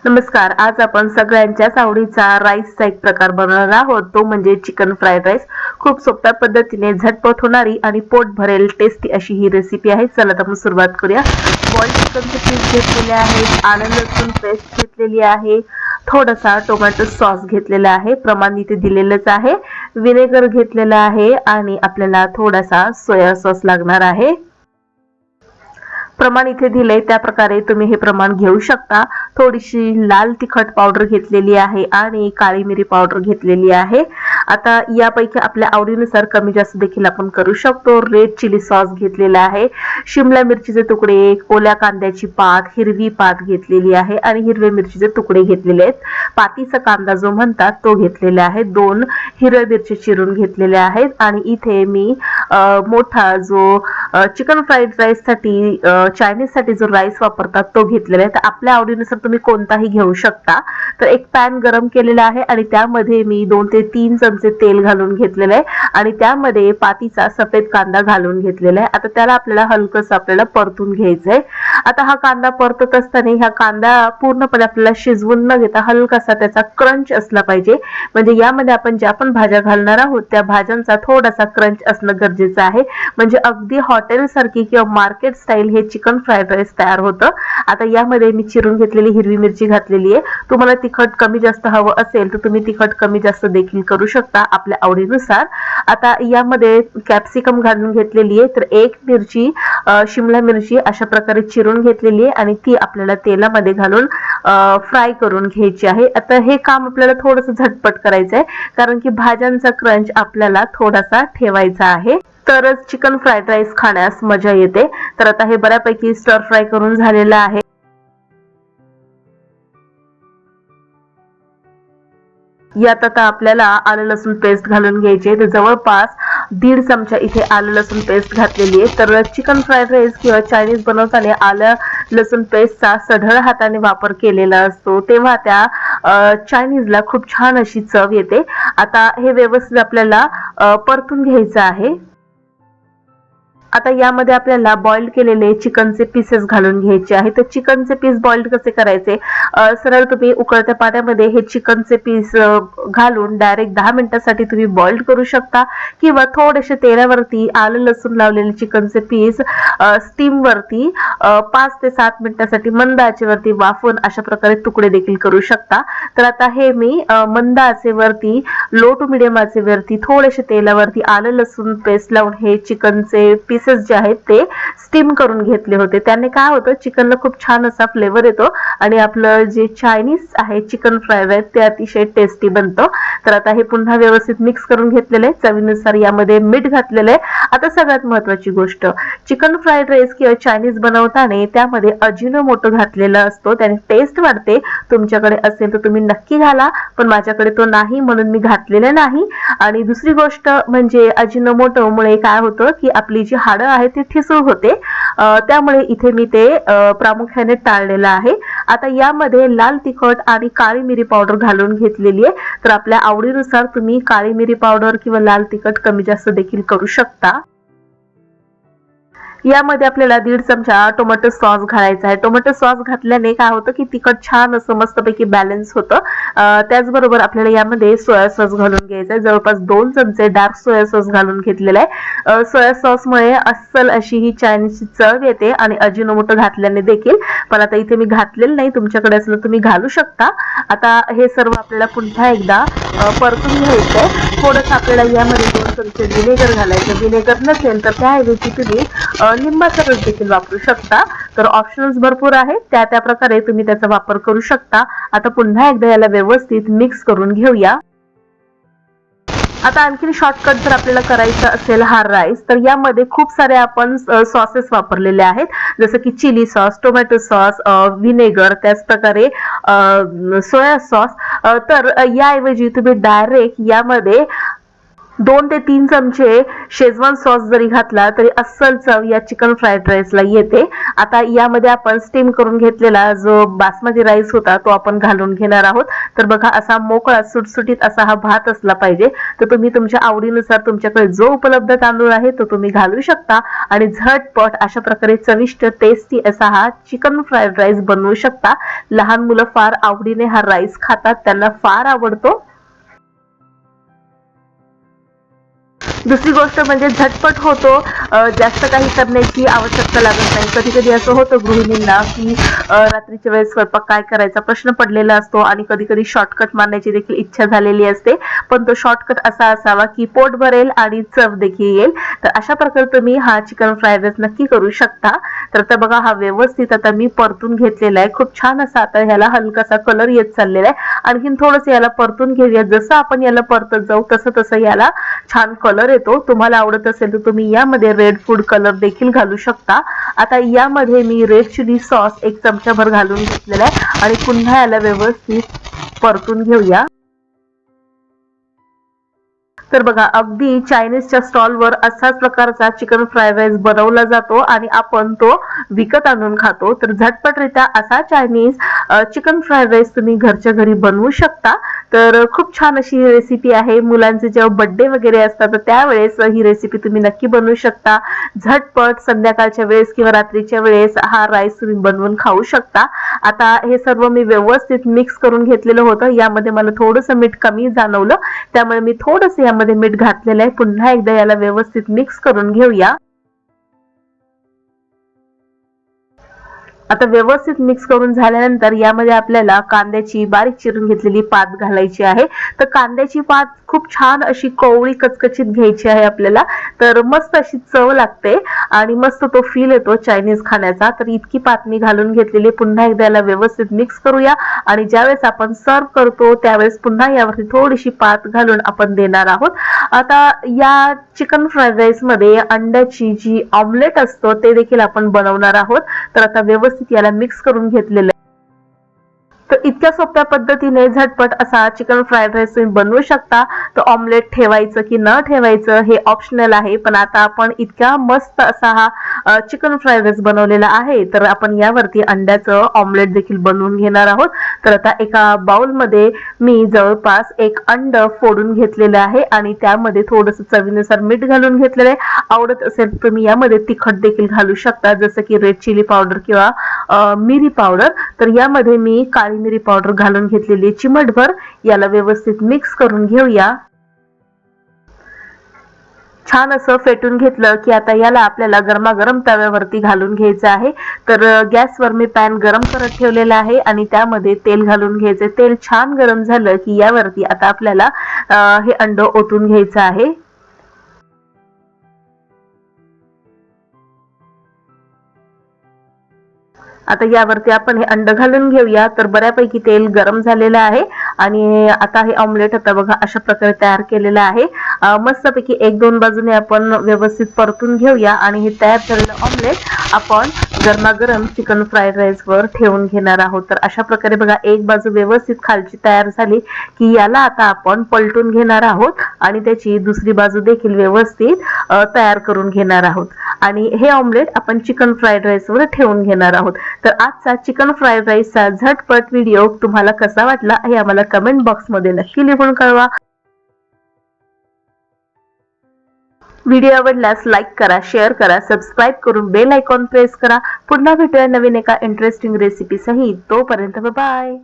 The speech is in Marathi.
नमस्कार. आज आपण सगळ्यांच्याच आवडीचा राईसचा एक प्रकार बनवणार आहोत, तो म्हणजे चिकन फ्राईड राईस. खूप सोप्या पद्धतीने झटपट होणारी आणि पोट भरेल टेस्टी अशी ही रेसिपी आहे. चला तर मग सुरुवात करूया. बॉइल्ड चिकनचे पीस घेतलेले आहेत, आलं लसूण पेस्ट घेतलेली आहे, थोडासा टोमॅटो सॉस घेतलेला आहे, प्रमाण इथे दिलेलंच आहे, विनेगर घेतलेलं आहे आणि आपल्याला थोडासा सोया सॉस लागणार आहे. प्रमाण इथे दिले त्या प्रकारे तुम्ही हे प्रमाण घेऊ शकता. थोडीशी लाल तिखट पावडर घेतलेली आहे आणि काळी मिरी पावडर घेतलेली आहे. आता यापैकी आपल्या आवडीनुसार कमी जास्त देखील आपण करू शकतो. रेड चिली सॉस घेतलेला आहे, शिमला मिरचीचे तुकडे, ओल्या कांद्याची पात, हिरवी पात घेतलेली आहे आणि हिरवे मिरचीचे तुकडे घेतलेले आहेत. पातीचा कांदा जो म्हणतात तो घेतलेला आहे. 2 हिरव्या मिरची चिरून घेतलेल्या आहेत आणि इथे मी मोठा जो चिकन फ्राईड राईस साठी चायनीज साठी जो राईस वापरतात तो घेतलेला आहे. तर आपल्या आवडीनुसार तुम्ही कोणताही घेऊ शकता. तर एक पॅन गरम केलेला आहे आणि त्यामध्ये मी 2 ते 3 चमचे तेल घालून घेतलेलं आहे आणि त्यामध्ये पातीचा सफेद कांदा घालून घेतलेला आहे. आता त्याला आपल्याला परतून घ्यायचं आहे. आता हा कांदा परतत असताना हा कांदा पूर्णपणे आपल्याला शिजवून न घेता हलकासा त्याचा क्रंच असला पाहिजे. म्हणजे यामध्ये आपण ज्या पण भाज्या घालणार आहोत त्या भाज्यांचा थोडासा क्रंच असणं गरजेचं आहे. म्हणजे अगदी हॉटेल सारखी किंवा मार्केट स्टाईल हे चिकन फ्राईड राईस तयार होतं. आता यामध्ये मी चिरून घेतलेली हिरवी मिरची घातलेली आहे. तुम्हाला तिखट कमी जास्त हवं असेल तर तुम्ही तिखट कमी जास्त देखील करू शकता आपल्या आवडीनुसार. आता यामध्ये कॅप्सिकम घालून घेतलेली आहे. तर एक मिरची शिमला मिरची अशा प्रकारे चिरून घेतलेली आहे आणि ती आपल्याला तेलामध्ये घालून फ्राय करून घ्यायची आहे. आता हे काम आपल्याला थोडंसं झटपट करायचं आहे कारण की भाज्यांचा क्रंच आपल्याला थोडासा ठेवायचा आहे, तरच चिकन फ्राईड राईस खाण्यास मजा येते. तर आता हे बऱ्यापैकी स्टर फ्राय करून झालेलं आहे. यात आता आपल्याला आलं लसूण पेस्ट घालून घ्यायची. तर जवळपास 1.5 चमचा इथे आलं लसूण पेस्ट घातलेली आहे. तर चिकन फ्राईड राईस किंवा चायनीज बनवताना आलं लसूण पेस्टचा सढळ हाताने वापर केलेला असतो, तेव्हा त्या चायनीजला खूप छान अशी चव येते. आता हे व्यवस्थित आपल्याला परतून घ्यायचं आहे. आता यामध्ये आपल्याला बॉइल्ड केलेले चिकनचे पीसेस घालून घ्यायचे आहे. तर चिकनचे पीस बॉइल्ड कसे करायचे, सरळ तुम्ही उकळत्या पाण्यामध्ये हे चिकनचे पीस घालून डायरेक्ट 10 मिनिटांसाठी तुम्ही बॉइल्ड करू शकता किंवा थोडेसे तेलावरती आलं लसूण लावलेले चिकनचे पीस स्टीम वरती 5 ते 7 मिनिटांसाठी मंद आचेवरती वाफवून अशा प्रकारे तुकडे देखील करू शकता. तर आता हे मी मंद आचेवरती लो टू मिडियम आचेवरती थोडेसे तेलावरती आलं लसूण पेस्ट लावून हे चिकनचे पीसेस जे आहेत ते स्टीम करून घेतले होते. त्याने काय होतं, चिकनला खूप छान असा फ्लेवर येतो आणि आपलं जे चायनीज आहे चिकन फ्राईड राईस ते अतिशय टेस्टी बनतं. तर आता हे पुन्हा व्यवस्थित मिक्स करून घेतलेलं आहे. चवीनुसार यामध्ये मीठ घातलेलं आहे. आता सगळ्यात महत्त्वाची गोष्ट, चिकन फ्राईड राईस किंवा चायनीज बनवताना त्यामध्ये अजिनोमोटो घातलेला असतो, त्याने टेस्ट वाढते. तुमच्याकडे असेल तर तुम्ही नक्की घाला, पण माझ्याकडे तो नाही म्हणून मी घातलेला नाही. आणि दुसरी गोष्ट म्हणजे अजिनोमोटो मुळे काय होतं की आपली जी हाडं आहेत ती ठिसूळ होते, त्यामुळे इथे मी ते प्रामुख्याने टाळलेलं आहे. आता यामध्ये लाल तिखट आणि काळी मिरी पावडर घालून घेतलेली आहे. तर आपल्या आवडीनुसार तुम्ही काळी मिरी पावडर किंवा लाल तिखट कमी जास्त देखील करू शकता. यामध्ये आपल्याला 1.5 चमचा टोमॅटो सॉस घालायचा आहे. टोमॅटो सॉस घातल्याने काय होतं की तिखट छान असं मस्तपैकी बॅलन्स होतं. त्याचबरोबर आपल्याला यामध्ये सोया सॉस घालून घ्यायचा आहे. जवळपास 2 चमचे डार्क सोया सॉस घालून घेतलेला आहे. सोया सॉसमुळे अस्सल अशी ही चायनीजची चव येते आणि अजिनोमोटो घातल्याने देखील, पण आता इथे मी घातलेलं नाही, तुमच्याकडे असलं तुम्ही घालू शकता. आता हे सर्व आपल्याला पुन्हा एकदा परतून घ्यायचंय. थोडंसं आपल्याला यामध्ये 2 चमचे विनेगर घालायचं. विनेगर नसेल तर त्याऐवजी तुम्ही लिंबाचा रस देखील वापरू शकता. तर ऑप्शन्स भरपूर आहेत, त्या प्रकारे तुम्ही त्याचा वापर करू शकता. आता पुन्हा एकदा याला व्यवस्थित मिक्स करून घेऊया. आता आणखीन शॉर्टकट जर आपल्याला करायचं असेल हा राईस, तर यामध्ये खूप सारे आपण सॉसेस वापरलेले आहेत, जसं की chilli sauce, tomato sauce, vinegar, त्याच प्रकारे सोया सॉस. तर याऐवजी तुम्ही डायरेक्ट यामध्ये 2 ते 3 चमचे शेजवान सॉस जरी घातला तरी अस्सल चव या चिकन फ्राईड राईसला येते. आता यामध्ये आपण स्टीम करून घेतलेला जो बासमती राईस होता तो आपण घालून घेणार आहोत. तर बघा असा मोकळा सुटसुटीत असा हा भात असला पाहिजे. तर तुम्ही तुमच्या आवडीनुसार तुमच्याकडे जो उपलब्ध तांदूळ आहे तो तुम्ही घालू शकता आणि झटपट अशा प्रकारे चविष्ट टेस्टी असा हा चिकन फ्राईड राईस बनवू शकता. लहान मुलं फार आवडीने हा राईस खातात, त्यांना फार आवडतो. दुसरी गोष्ट म्हणजे झटपट होतो, जास्त काही करण्याची आवश्यकता लागत नाही. कधी कधी असं होतं गृहिणींना की रात्रीच्या वेळेस स्वयंपाक काय करायचा प्रश्न पडलेला असतो आणि कधी कधी शॉर्टकट मारण्याची देखील इच्छा झालेली असते, पण तो शॉर्टकट असा असावा की पोट भरेल आणि चव देखील येईल. तर अशा प्रकारे तुम्ही हा चिकन फ्राईड राईस नक्की करू शकता. तर आता बघा हा व्यवस्थित आता मी परतून घेतलेला आहे. खूप छान असा आता ह्याला हलकासा कलर येत चाललेला आहे. आणखीन थोडंसं याला परतून घेऊया. जसं आपण याला परतत जाऊ तसं तसं याला छान कलर येतो. तुम्हाला आवडत असेल तर तुम्ही यामध्ये रेड फूड कलर देखील घालू शकता. आता यामध्ये मी रेड चिली सॉस 1 चमचाभर घालून घेतलेला आहे आणि पुन्हा याला व्यवस्थित परतून घेऊया. तर बघा अगदी चायनीजच्या स्टॉलवर असाच प्रकारचा चिकन फ्राईड राईस बनवला जातो आणि आपण तो विकत आणून खातो. तर झटपटरित्या असा चायनीज चिकन फ्राईड राईस तुम्ही घरच्या घरी बनवू शकता. तर खूप छान अशी रेसिपी आहे. मुलांचे जेव्हा बर्थडे वगैरे असतात तर त्यावेळेस ही रेसिपी तुम्ही नक्की बनवू शकता. झटपट संध्याकाळच्या वेळेस किंवा रात्रीच्या वेळेस हा राईस तुम्ही बनवून खाऊ शकता. आता हे सर्व मी व्यवस्थित मिक्स करून घेतलेलं होतं. यामध्ये मला थोडंसं मीठ कमी जाणवलं, त्यामुळे मी थोडंसं यामध्ये मीठ घातलेलं आहे. पुन्हा एकदा याला व्यवस्थित मिक्स करून घेऊया. आता व्यवस्थित मिक्स करून झाल्यानंतर यामध्ये आपल्याला कांद्याची बारीक चिरून घेतलेली पात घालायची आहे. तर कांद्याची पात खूप छान अशी कोवळी कचकचीत घ्यायची आहे आपल्याला. तर मस्त अशी चव लागते आणि मस्त तो फील येतो चायनीज खाण्याचा. तर इतकी पात मी घालून घेतलेली. पुन्हा एकदा याला व्यवस्थित मिक्स करूया आणि ज्यावेळेस आपण सर्व करतो त्यावेळेस पुन्हा यावरती थोडीशी पात घालून आपण देणार आहोत. आता या चिकन फ्राईड राईस मध्ये अंड्याची जी ऑमलेट असतो ते देखील आपण बनवणार आहोत. तर आता व्यवस्थित याला मिक्स करून घेतलेलं. तर इतक्या सोप्या पद्धतीने झटपट असा चिकन फ्राईड राईस तुम्ही बनवू शकता. तर ऑमलेट ठेवायचं की न ठेवायचं हे ऑप्शनल आहे, पण आता आपण इतक्या मस्त असा हा चिकन फ्राईड राईस बनवलेला आहे. तर आपण यावरती अंड्याचं ऑमलेट देखील बनवून घेणार आहोत. तर आता एका बाउलमध्ये मी जवळपास 1 अंड फोडून घेतलेलं आहे आणि त्यामध्ये थोडंसं चवीनुसार मीठ घालून घेतलेलं आहे. आवडत असेल तर तुम्ही यामध्ये तिखट देखील घालू शकता, जसं की रेड चिली पावडर किंवा मिरी पावडर. तर यामध्ये मी काळी मिरी पावडर घालून घेतलेली चिमटभर. याला व्यवस्थित मिक्स करून घेऊया. छान असं फेटून घेतलं की आता याला आपल्याला गरमागरम तव्यावरती घालून घ्यायचं आहे. तर गॅसवर मी पॅन गरम करत ठेवलेला आहे आणि त्यामध्ये तेल घालून घ्यायचे. तेल छान गरम झालं की यावरती आता आपल्याला हे अंड ओतून घ्यायचं आहे. आता यावरती आपण हे अंड घालून घेऊया. तर बऱ्यापैकी तेल गरम झालेलं आहे आणि आता हे ऑमलेट आता बघा अशा प्रकारे तयार केलेलं आहे. मस्तपैकी 1-2 बाजूने आपण व्यवस्थित परतून घेऊया आणि हे तयार झालेलं ऑमलेट आपण गरमागरम चिकन फ्राईड राईस वर ठेवून घेणार आहोत. तर अशा प्रकारे बघा एक बाजू व्यवस्थित खालची तयार झाली की याला आता आपण पलटून घेणार आहोत आणि त्याची दुसरी बाजू देखील व्यवस्थित तयार करून घेणार आहोत आणि हे ऑमलेट आपण चिकन फ्राईड राईस वर ठेवून घेणार आहोत. तर आजचा चिकन फ्राईड राईसचा झटपट व्हिडिओ तुम्हाला कसा वाटला हे आम्हाला कमेंट बॉक्समध्ये नक्की लिहून कळवा. व्हिडिओ आवडल्यास लाईक करा, शेअर करा, सबस्क्राईब करून बेल आयकॉन प्रेस करा. पुन्हा भेटूया नवीन एका इंटरेस्टिंग रेसिपी सहित. तोपर्यंत बाय.